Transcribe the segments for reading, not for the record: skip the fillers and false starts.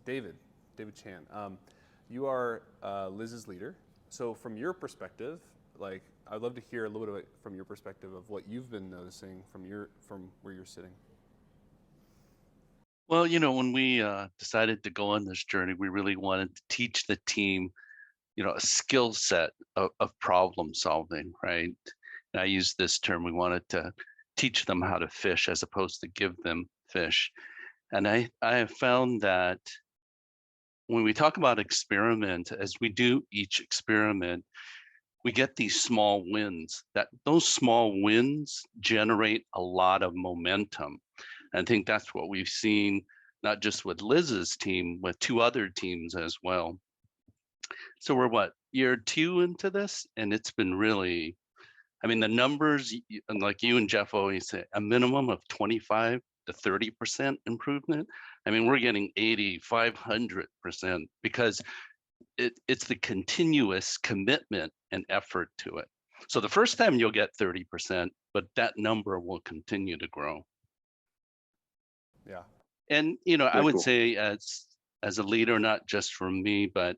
David, David Chan. You are Liz's leader. So from your perspective, like I'd love to hear a little bit from your perspective of what you've been noticing from where you're sitting. Well, when we decided to go on this journey, we really wanted to teach the team, a skill set of problem solving, right? And I use this term, we wanted to teach them how to fish as opposed to give them fish. And I have found that when we talk about experiment, as we do each experiment, we get these small wins. That those small wins generate a lot of momentum. I think that's what we've seen, not just with Liz's team, with two other teams as well. So we're what, year two into this? And it's been really, I mean, the numbers, and like you and Jeff always say, a minimum of 25 to 30% improvement. I mean, we're getting 80, 500% because it's the continuous commitment and effort to it. So the first time you'll get 30%, but that number will continue to grow. Yeah. And I Very would cool. say as a leader, not just for me, but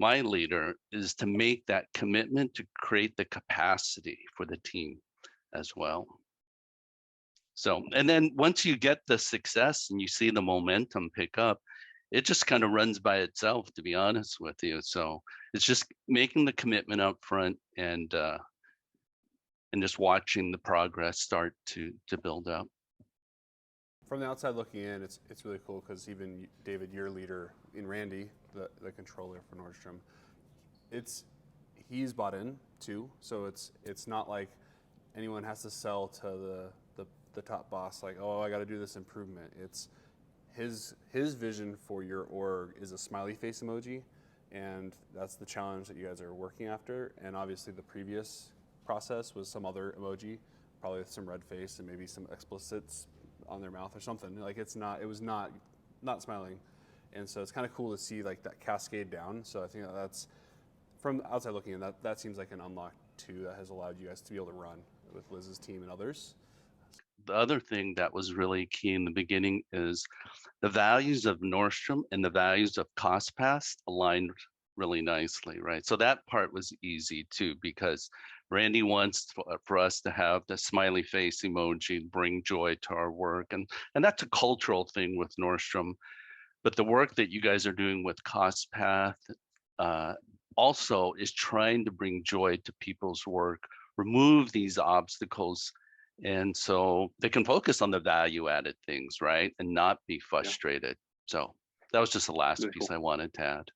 my leader is to make that commitment to create the capacity for the team as well. So, and then once you get the success and you see the momentum pick up, it just kind of runs by itself, to be honest with you. So it's just making the commitment up front and just watching the progress start to build up. From the outside looking in, it's really cool because even David, your leader, in Randy, the controller for Nordstrom, he's bought in too. So it's not like anyone has to sell to the top boss like, oh, I got to do this improvement. It's his vision for your org is a smiley face emoji, and that's the challenge that you guys are working after. And obviously the previous process was some other emoji, probably with some red face and maybe some explicits on their mouth or something. Like it was not smiling. And so it's kind of cool to see like that cascade down. So I think that's from outside looking in, that seems like an unlock too that has allowed you guys to be able to run with Liz's team and others. The other thing that was really key in the beginning is the values of Nordstrom and the values of CostPass aligned really nicely, right? So that part was easy too, because Randy wants for us to have the smiley face emoji, bring joy to our work. And that's a cultural thing with Nordstrom. But the work that you guys are doing with CostPath also is trying to bring joy to people's work, remove these obstacles, and so they can focus on the value added things, right? And not be frustrated. So that was just the last Very piece cool. I wanted to add.